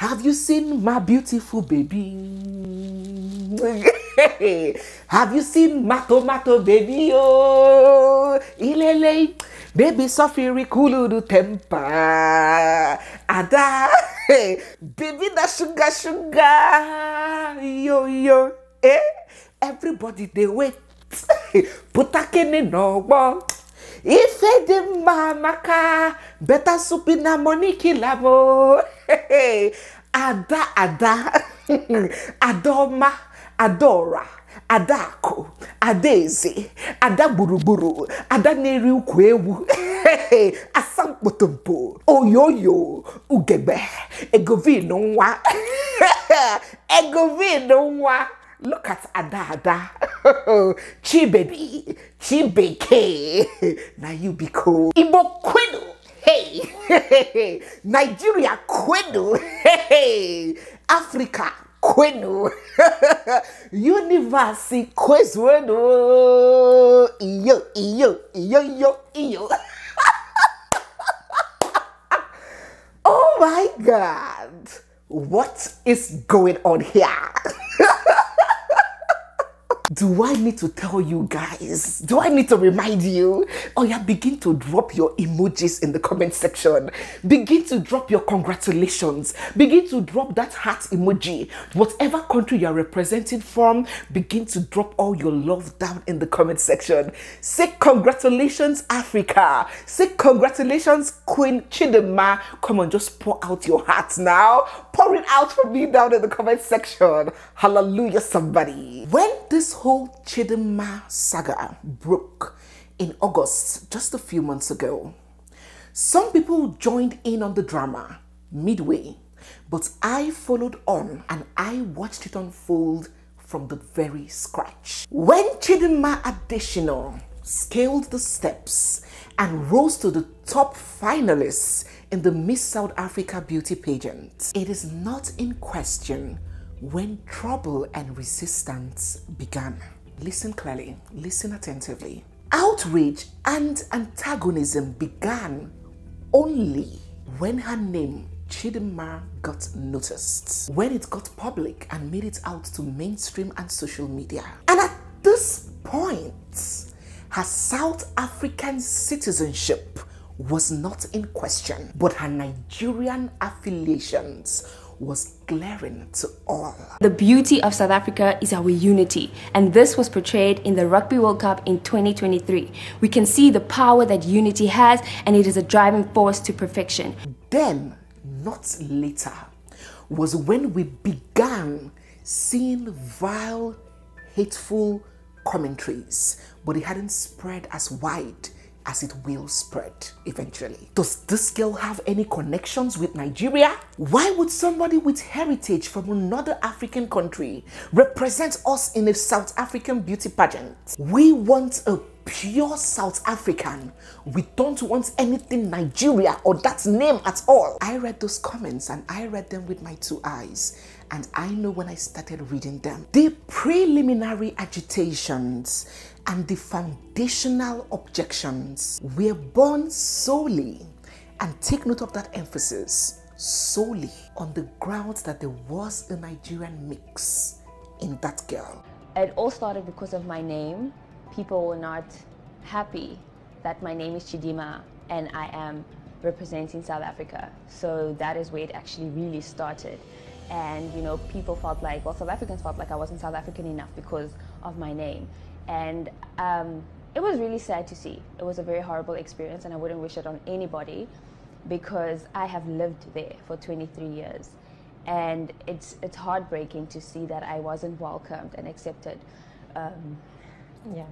Have you seen my beautiful baby? Have you seen my tomato baby? Oh, ilele, baby sofiri kulu temper. Ada, baby the sugar, yo, eh? Everybody they wait. Putakene no bo. Ife de mamaka, better soup in a money kilamo. Ada, Adoma, Adora, Adako, Adeze, Adaburuburu, Adaneri kwewu, Asampotumpo, Oyoyo, Ugebe, Egovino wa, Egovino wa. Look at Ada. Chibebe, Chibeke. Now you be cool. Igbo Kwenu. Hey. Nigeria Kwenu. Hey. Africa Kwenu. Universe Kwenu. Iyo. Oh my God. What is going on here? Do I need to tell you guys? Do I need to remind you? Oh yeah, begin to drop your emojis in the comment section. Begin to drop your congratulations. Begin to drop that heart emoji. Whatever country you're representing from, begin to drop all your love down in the comment section. Say congratulations, Africa. Say congratulations, Queen Chidimma. Come on, just pour out your heart now. Pour it out for me down in the comment section. Hallelujah, somebody. When this whole Chidimma saga broke in August, just a few months ago, some people joined in on the drama midway, but I followed on and I watched it unfold from the very scratch. When Chidimma Adesina scaled the steps and rose to the top finalists in the Miss South Africa beauty pageant, it is not in question when trouble and resistance began. Listen clearly, listen attentively. Outrage and antagonism began only when her name, Chidimma, got noticed. When it got public and made it out to mainstream and social media. And at this point, her South African citizenship was not in question, but her Nigerian affiliations was glaring to all. The beauty of South Africa is our unity, and this was portrayed in the Rugby World Cup in 2023. We can see the power that unity has, and it is a driving force to perfection. Then, not later, was when we began seeing vile, hateful commentaries, but it hadn't spread as wide as it will spread eventually. Does this girl have any connections with Nigeria? Why would somebody with heritage from another African country represent us in a South African beauty pageant? We want a pure South African. We don't want anything Nigeria or that name at all. I read those comments and I read them with my two eyes. And I know when I started reading them, the preliminary agitations and the foundational objections were born solely, and take note of that emphasis, solely on the grounds that there was a Nigerian mix in that girl. It all started because of my name. People were not happy that my name is Chidimma and I am representing South Africa. So that is where it actually really started. And you know, people felt like, well, South Africans felt like I wasn't South African enough because of my name. And it was really sad to see. It was a very horrible experience, and I wouldn't wish it on anybody because I have lived there for 23 years. And it's heartbreaking to see that I wasn't welcomed and accepted. Yeah.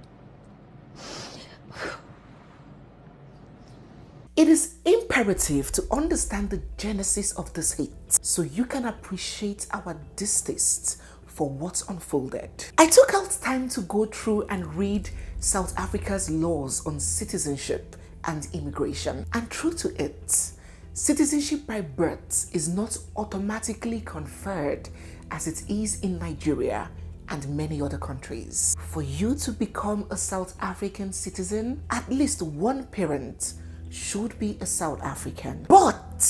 It is imperative to understand the genesis of this hate so you can appreciate our distaste for what's unfolded. I took out time to go through and read South Africa's laws on citizenship and immigration. And true to it, citizenship by birth is not automatically conferred as it is in Nigeria and many other countries. For you to become a South African citizen, at least one parent should be a South African. But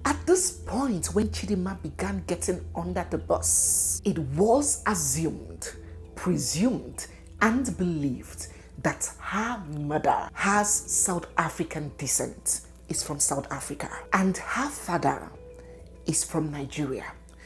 At this point, when Chidinma began getting under the bus, it was assumed, presumed, and believed that her mother has South African descent, is from South Africa, and her father is from Nigeria.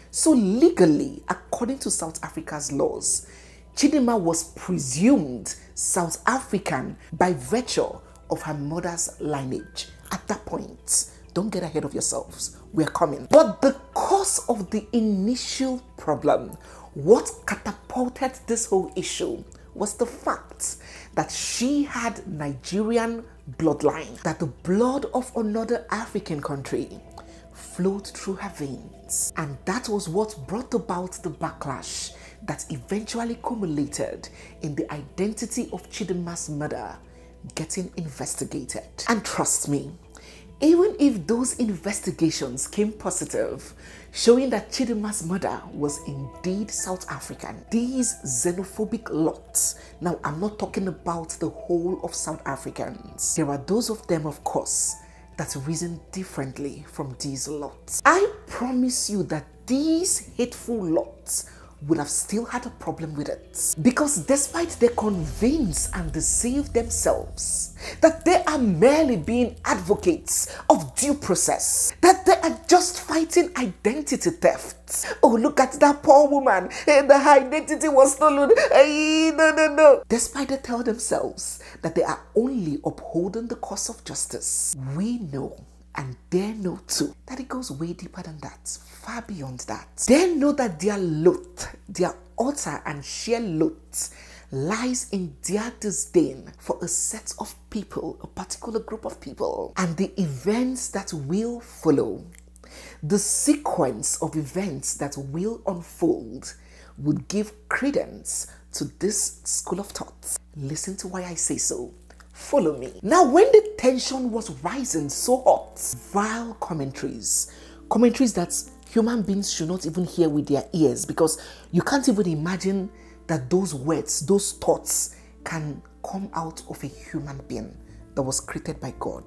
So legally, according to South Africa's laws, Chidinma was presumed South African by virtue of her mother's lineage. At that point, don't get ahead of yourselves. We're coming. But the cause of the initial problem, what catapulted this whole issue, was the fact that she had Nigerian bloodline, that the blood of another African country flowed through her veins. And that was what brought about the backlash that eventually culminated in the identity of Chidinma's mother getting investigated. And trust me, even if those investigations came positive, showing that Chidinma's mother was indeed South African, these xenophobic lots, now I'm not talking about the whole of South Africans, there are those of them, of course, that reason differently from these lots. I promise you that these hateful lots would have still had a problem with it. Because despite they convince and deceive themselves that they are merely being advocates of due process, that they are just fighting identity theft. Oh, look at that poor woman. The identity was stolen. No. Despite they tell themselves that they are only upholding the cause of justice, we know, and they know too, that it goes way deeper than that, far beyond that. They know that their lot, their utter and sheer lot, lies in their disdain for a set of people, a particular group of people, and the events that will follow. The sequence of events that will unfold would give credence to this school of thought. Listen to why I say so. Follow me. Now, when the tension was rising so hot, vile commentaries that human beings should not even hear with their ears, because you can't even imagine that those words, those thoughts can come out of a human being that was created by God.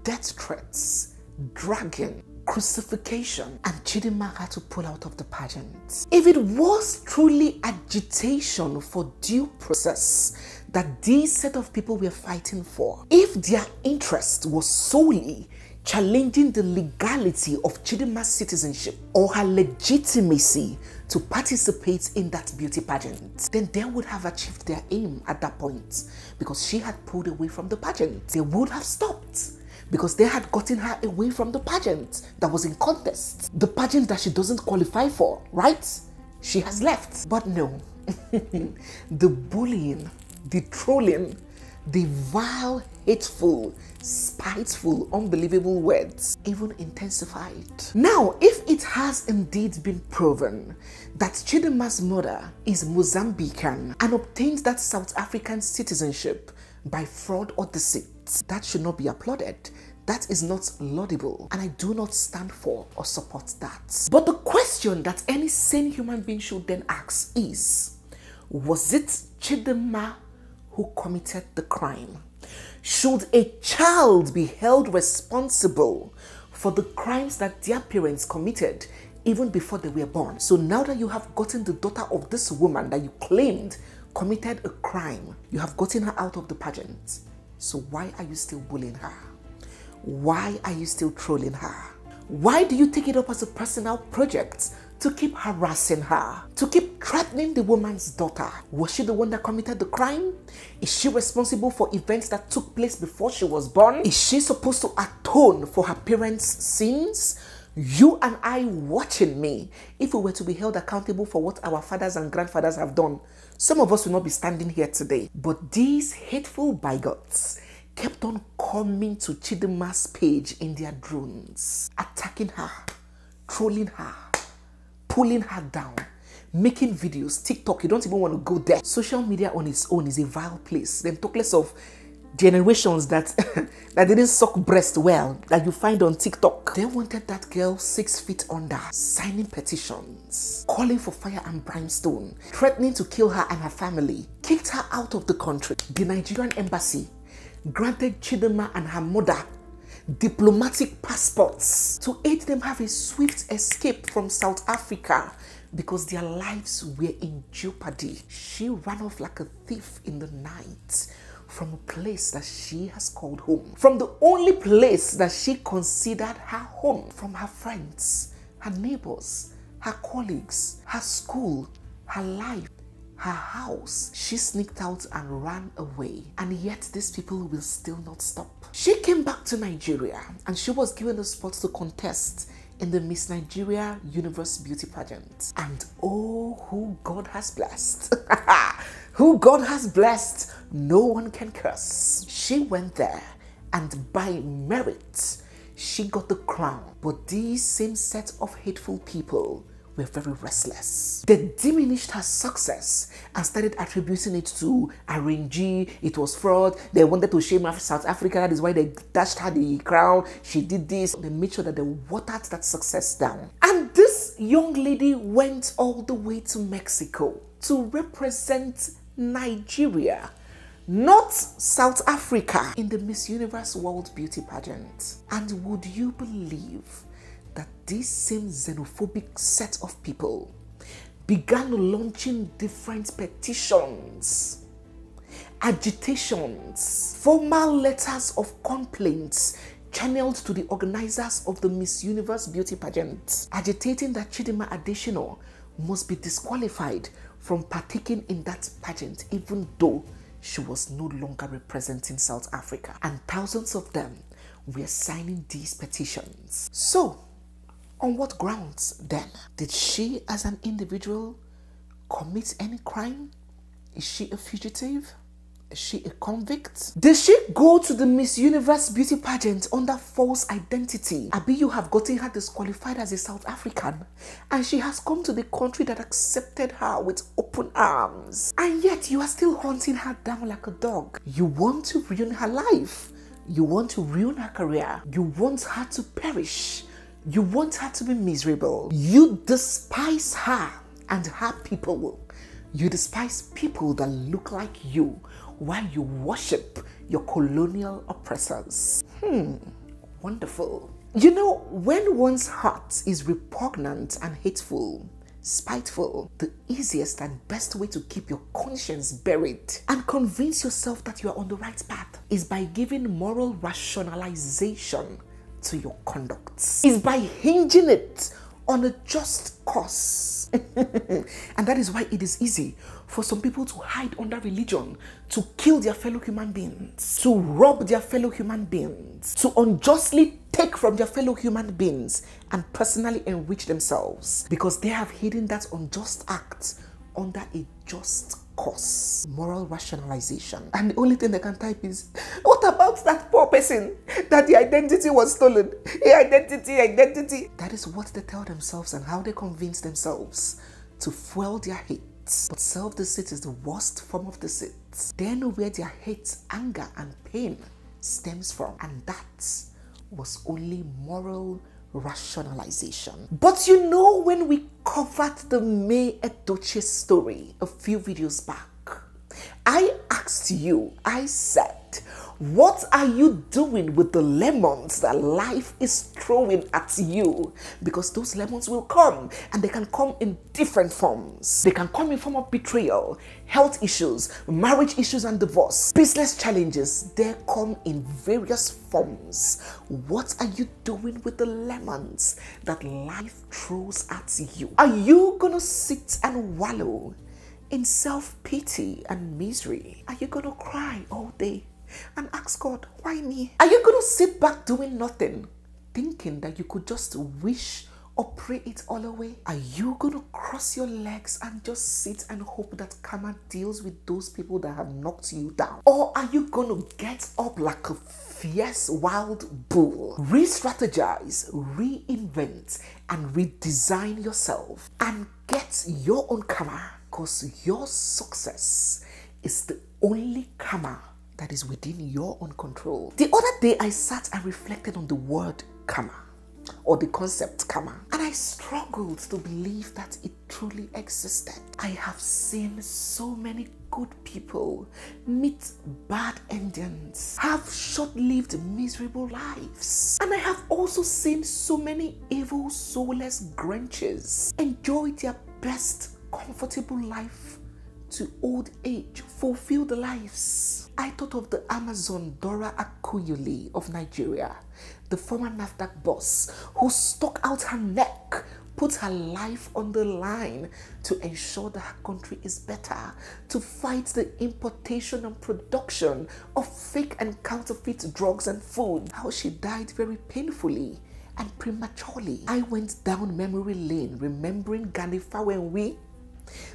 Death threats, dragging, crucifixion, and Chidinma had to pull out of the pageant. If it was truly agitation for due process that these set of people were fighting for, if their interest was solely challenging the legality of Chidinma's citizenship or her legitimacy to participate in that beauty pageant, then they would have achieved their aim at that point, because she had pulled away from the pageant. They would have stopped, because they had gotten her away from the pageant that was in contest, the pageant that she doesn't qualify for, right? She has left. But no, the bullying, the trolling, the vile, hateful, spiteful, unbelievable words even intensified. Now, if it has indeed been proven that Chidinma's mother is Mozambican and obtained that South African citizenship by fraud or deceit, that should not be applauded. That is not laudable, and I do not stand for or support that. But the question that any sane human being should then ask is, was it Chidinma who committed the crime? Should a child be held responsible for the crimes that their parents committed even before they were born? So now that you have gotten the daughter of this woman that you claimed committed a crime, you have gotten her out of the pageant. So why are you still bullying her? Why are you still trolling her? Why do you take it up as a personal project to keep harassing her, to keep threatening the woman's daughter? Was she the one that committed the crime? Is she responsible for events that took place before she was born? Is she supposed to atone for her parents' sins? You and I watching me, if we were to be held accountable for what our fathers and grandfathers have done, some of us will not be standing here today. But these hateful bigots kept on coming to Chidinma's page in their drones, attacking her, trolling her, pulling her down, making videos. TikTok, you don't even want to go there. Social media on its own is a vile place. Then talk less of generations that that didn't suck breast well, that you find on TikTok. They wanted that girl 6 feet under, signing petitions, calling for fire and brimstone, threatening to kill her and her family, kicked her out of the country. The Nigerian embassy granted Chidinma and her mother diplomatic passports to aid them have a swift escape from South Africa because their lives were in jeopardy. She ran off like a thief in the night from a place that she has called home, from the only place that she considered her home, from her friends, her neighbors, her colleagues, her school, her life, her house. She sneaked out and ran away, and yet these people will still not stop. She came back to Nigeria and she was given a spot to contest in the Miss Nigeria Universe Beauty Pageant. And oh, who God has blessed. Who God has blessed, no one can curse. She went there and by merit, she got the crown. But these same set of hateful people were very restless. They diminished her success and started attributing it to RNG. It was fraud. They wanted to shame South Africa. That is why they dashed her the crown. She did this. They made sure that they watered that success down. And this young lady went all the way to Mexico to represent Nigeria, not South Africa, in the Miss Universe World Beauty Pageant. And would you believe that this same xenophobic set of people began launching different petitions, agitations, formal letters of complaints channeled to the organizers of the Miss Universe Beauty Pageant, agitating that Chidinma Adetshina must be disqualified from partaking in that pageant, even though she was no longer representing South Africa. And thousands of them were signing these petitions. So, on what grounds then? Did she as an individual commit any crime? Is she a fugitive? Is she a convict? Did she go to the Miss Universe Beauty Pageant under false identity? Abi, you have gotten her disqualified as a South African, and she has come to the country that accepted her with open arms. And yet you are still hunting her down like a dog. You want to ruin her life. You want to ruin her career. You want her to perish. You want her to be miserable. You despise her and her people. You despise people that look like you while you worship your colonial oppressors. Wonderful. You know, when one's heart is repugnant and hateful, spiteful, the easiest and best way to keep your conscience buried and convince yourself that you are on the right path is by giving moral rationalization to your conduct, is by hinging it on a just cause. And that is why it is easy for some people to hide under religion, to kill their fellow human beings, to rob their fellow human beings, to unjustly take from their fellow human beings and personally enrich themselves, because they have hidden that unjust act under a just cause. Moral rationalization. And the only thing they can type is, what about that poor person that the identity was stolen? Identity. That is what they tell themselves and how they convince themselves to fuel their hate. But self-deceit is the worst form of deceit. They know where their hate, anger, and pain stems from, and that was only moral rationalization. But you know, when we covered the May Edochie story a few videos back, I asked you, I said, what are you doing with the lemons that life is throwing at you? Because those lemons will come, and they can come in different forms. They can come in form of betrayal, health issues, marriage issues and divorce, business challenges. They come in various forms. What are you doing with the lemons that life throws at you? Are you gonna sit and wallow in self-pity and misery? Are you gonna cry all day and ask God, why me? Are you gonna sit back doing nothing, thinking that you could just wish or pray it all away? Are you gonna cross your legs and just sit and hope that karma deals with those people that have knocked you down? Or are you gonna get up like a fierce wild bull, re-strategize, reinvent, and redesign yourself and get your own karma? Because your success is the only karma that is within your own control. The other day, I sat and reflected on the word karma. or the concept karma. And I struggled to believe that it truly existed. I have seen so many good people meet bad endings, have short-lived miserable lives. And I have also seen so many evil soulless Grinches enjoy their best comfortable life to old age, fulfill the lives. I thought of the Amazon Dora Akunyili of Nigeria, the former NAFDAC boss who stuck out her neck, put her life on the line to ensure that her country is better, to fight the importation and production of fake and counterfeit drugs and food. How she died very painfully and prematurely. I went down memory lane remembering Gani Fawenwi,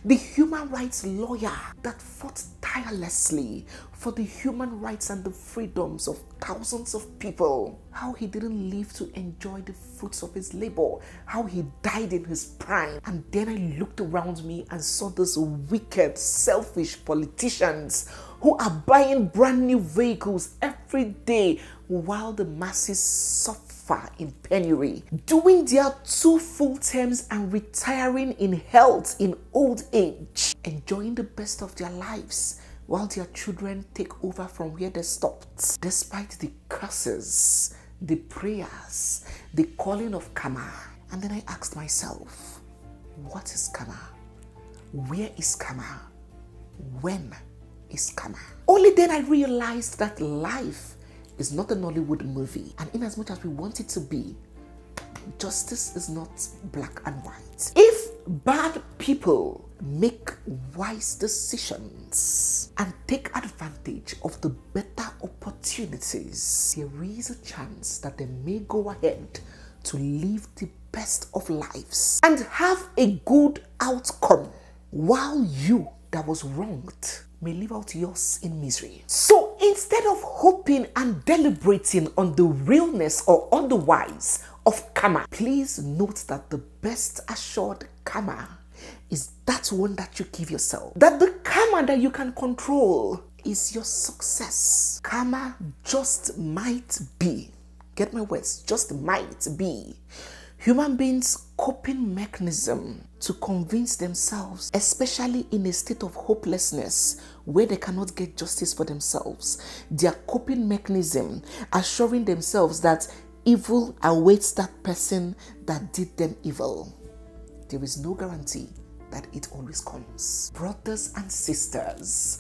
the human rights lawyer that fought tirelessly for the human rights and the freedoms of thousands of people. How he didn't live to enjoy the fruits of his labor. How he died in his prime. And then I looked around me and saw those wicked, selfish politicians who are buying brand new vehicles every day while the masses suffer in penury, doing their 2 full terms and retiring in health in old age, enjoying the best of their lives while their children take over from where they stopped, despite the curses, the prayers, the calling of karma. And then I asked myself, what is karma? Where is karma? When is karma? Only then I realized that life is not a Nollywood movie, and in as much as we want it to be, justice is not black and white. If bad people make wise decisions and take advantage of the better opportunities, there is a chance that they may go ahead to live the best of lives and have a good outcome, while you that was wronged may live out yours in misery. So instead of hoping and deliberating on the realness or otherwise of karma, please note that the best assured karma is that one that you give yourself. That the karma that you can control is your success. Karma just might be, get my words, just might be human beings' coping mechanism to convince themselves, especially in a state of hopelessness where they cannot get justice for themselves, their coping mechanism assuring themselves that evil awaits that person that did them evil. There is no guarantee that it always comes. Brothers and sisters,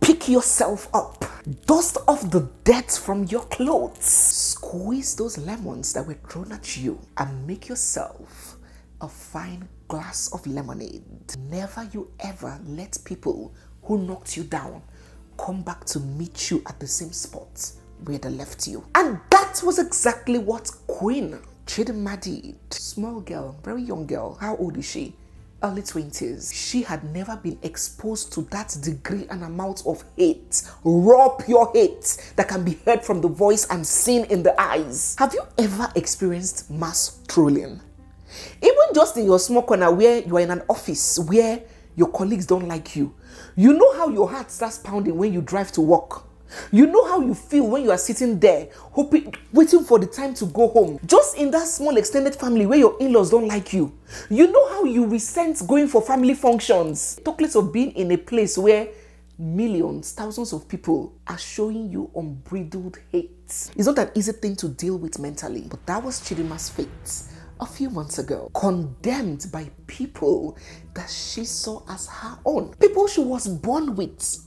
pick yourself up. Dust off the dirt from your clothes. Squeeze those lemons that were thrown at you and make yourself a fine glass of lemonade. Never you ever let people who knocked you down come back to meet you at the same spot where they left you. And that was exactly what Queen Chidinma did. Small girl, very young girl. How old is she? Early 20s. She had never been exposed to that degree and amount of hate, raw pure hate that can be heard from the voice and seen in the eyes. Have you ever experienced mass trolling? Even just in your small corner where you are in an office where your colleagues don't like you. You know how your heart starts pounding when you drive to work. You know how you feel when you are sitting there, waiting for the time to go home. Just in that small extended family where your in-laws don't like you. You know how you resent going for family functions. Talk less of being in a place where millions, thousands of people are showing you unbridled hate. It's not an easy thing to deal with mentally. But that was Chidinma's fate a few months ago. Condemned by people that she saw as her own. People she was born with.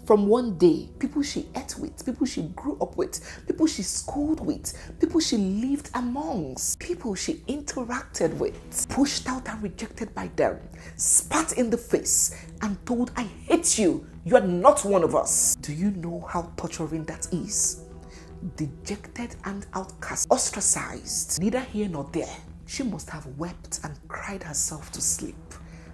From one day, people she ate with, people she grew up with, people she schooled with, people she lived amongst, people she interacted with, pushed out and rejected by them, spat in the face and told, I hate you, you are not one of us. Do you know how torturing that is? Dejected and outcast, ostracized, neither here nor there. She must have wept and cried herself to sleep.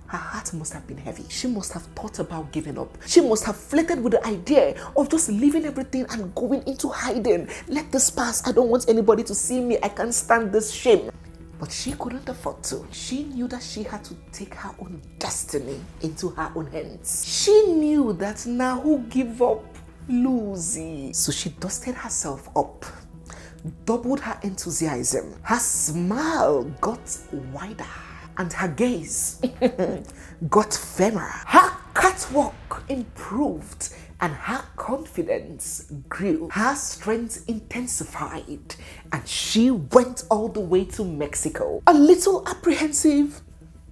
Her heart must have been heavy. She must have thought about giving up. She must have flirted with the idea of just leaving everything and going into hiding. Let this pass. I don't want anybody to see me. I can't stand this shame. But she couldn't afford to. She knew that she had to take her own destiny into her own hands. She knew that now who give up, lose. So she dusted herself up, doubled her enthusiasm. Her smile got wider and her gaze got firmer. Her catwalk improved and her confidence grew. Her strength intensified and she went all the way to Mexico. A little apprehensive,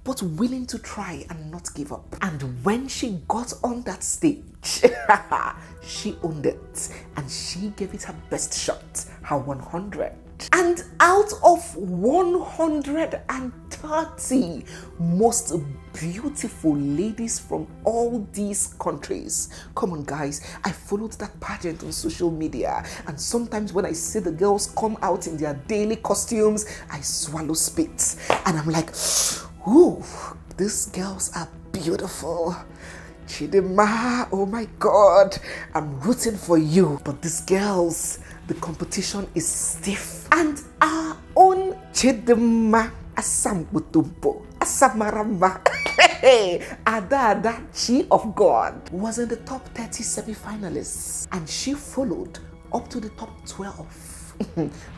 but willing to try and not give up. And when she got on that stage, she owned it and she gave it her best shot, her 100. And out of 130 most beautiful ladies from all these countries, come on guys, I followed that pageant on social media, and sometimes when I see the girls come out in their daily costumes, I swallow spit and I'm like, ooh, these girls are beautiful. Chidimma, oh my God, I'm rooting for you. But these girls, the competition is stiff. And our own Chidimma Asambutumbo, Asamaramba, Ada, she of God, was in the top 30 semi-finalists. And she followed up to the top 12.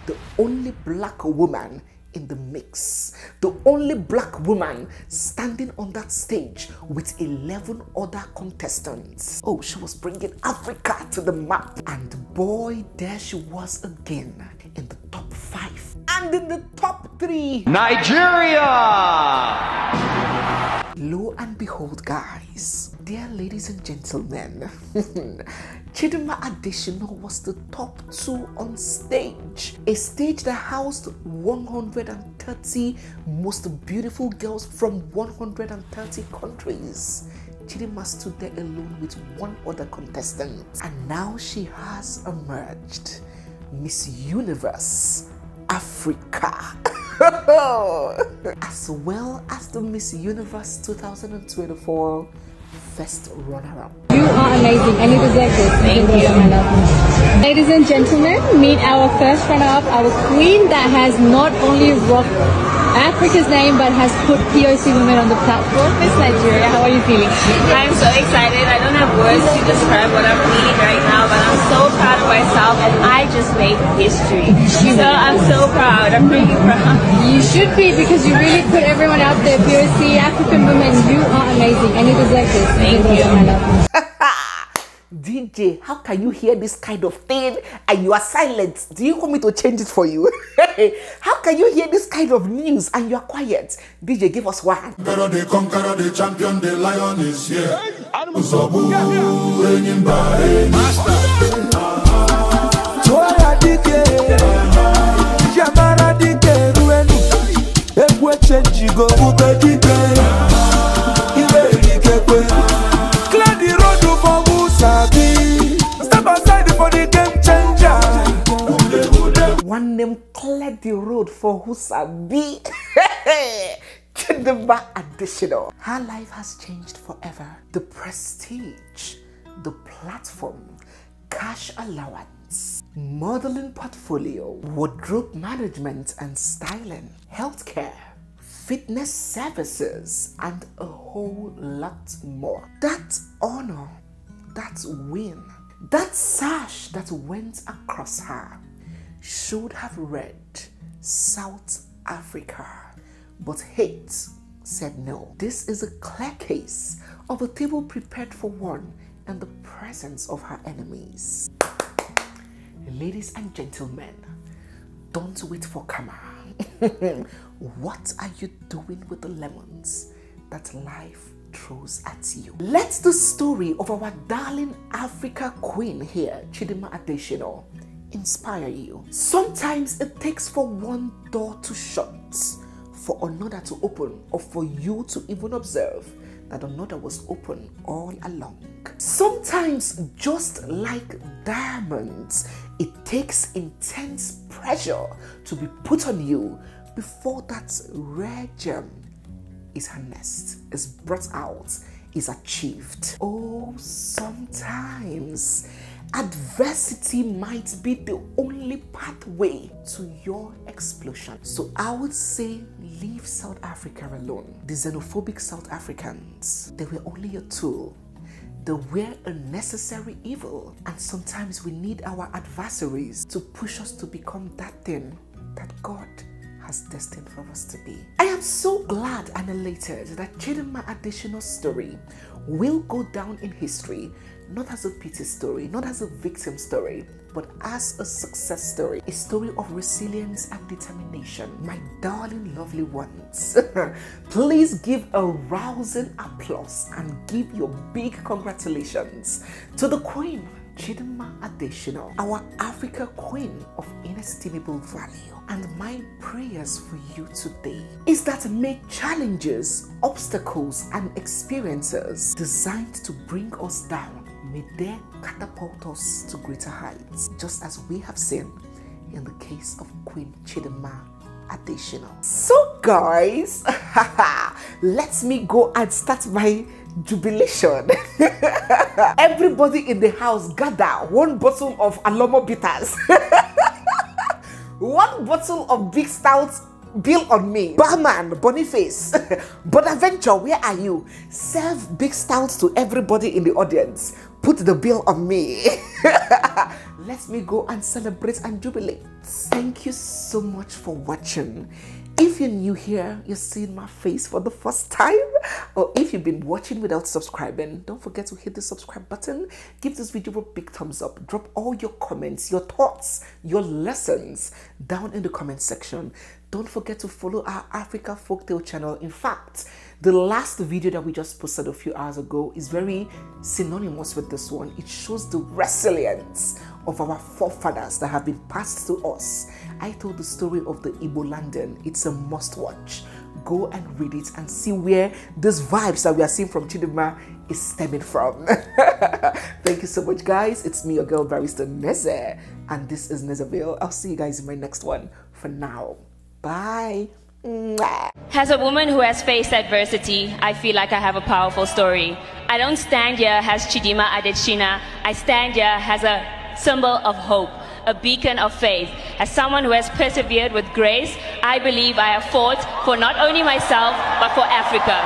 The only black woman in the mix, the only black woman standing on that stage with 11 other contestants. Oh, she was bringing Africa to the map. And boy, there she was again in the top 5 and in the top 3. Nigeria! Lo and behold, guys, dear ladies and gentlemen, Chidimma Adesina was the top 2 on stage. A stage that housed 130 most beautiful girls from 130 countries. Chidimma stood there alone with one other contestant. And now she has emerged Miss Universe Africa. As well as the Miss Universe 2024 first runner-up. You are amazing and you deserve this. Thank you. Ladies and gentlemen, meet our first runner-up, our queen that has not only rocked Africa's name but has put POC women on the platform. Miss Nigeria, how are you feeling? I'm so excited. I don't have words to describe what I'm feeling right now, but I'm so proud of myself and I just made history. So I'm so proud. I'm really proud. You should be, because you really put everyone out there. POC, African women, you are amazing and you deserve this. Thank you. DJ, how can you hear this kind of thing and you are silent? Do you want me to change it for you? How can you hear this kind of news and you are quiet? DJ, give us one. The conqueror, the champion, the lion is here. One name cleared the road for Husabi. Chidimma Adesina. Her life has changed forever. The prestige, the platform, cash allowance, modeling portfolio, wardrobe management and styling, healthcare, fitness services, and a whole lot more. That honor, that win, that sash that went across her should have read South Africa, but hate said no. This is a clear case of a table prepared for one in the presence of her enemies. Ladies and gentlemen, don't wait for karma. What are you doing with the lemons that life throws at you? Let the story of our darling Africa queen here, Chidimma Adesina, inspire you. Sometimes it takes for one door to shut for another to open, or for you to even observe that another was open all along. Sometimes, just like diamonds, it takes intense pressure to be put on you before that rare gem is harnessed, is brought out, is achieved. Oh, sometimes adversity might be the only pathway to your explosion. So I would say leave South Africa alone. The xenophobic South Africans, they were only a tool. They were a necessary evil, and sometimes we need our adversaries to push us to become that thing that God has destined for us to be. I am so glad and elated that Chidinma Adesina's story will go down in history, not as a pity story, not as a victim story, but as a success story, a story of resilience and determination. My darling, lovely ones, please give a rousing applause and give your big congratulations to the Queen, Chidinma Adesina, our Africa Queen of inestimable value. And my prayers for you today is that may challenges, obstacles, and experiences designed to bring us down, may they catapult us to greater heights, just as we have seen in the case of Queen Chidinma Adesina. So guys, let me go and start my jubilation. Everybody in the house gather 1 bottle of Alomo bitters. 1 bottle of big stout, bill on me. Barman, Boniface, Bonaventure, where are you? Serve big stout to everybody in the audience. Put the bill on me. Let me go and celebrate and jubilate. Thank you so much for watching. If you're new here, you're seeing my face for the first time, or if you've been watching without subscribing, don't forget to hit the subscribe button. Give this video a big thumbs up. Drop all your comments, your thoughts, your lessons down in the comment section. Don't forget to follow our Africa Folktale channel. In fact, the last video that we just posted a few hours ago is very synonymous with this one. It shows the resilience of our forefathers that have been passed to us. I told the story of the Igbo landing. It's a must watch. Go and read it and see where these vibes that we are seeing from Chidinma is stemming from. Thank you so much, guys. It's me, your girl, Barrister Neze, and this is Nezaville. I'll see you guys in my next one. For now, bye. As a woman who has faced adversity, I feel like I have a powerful story. I don't stand here as Chidinma Adesina. I stand here as a symbol of hope, a beacon of faith. As someone who has persevered with grace, I believe I have fought for not only myself, but for Africa.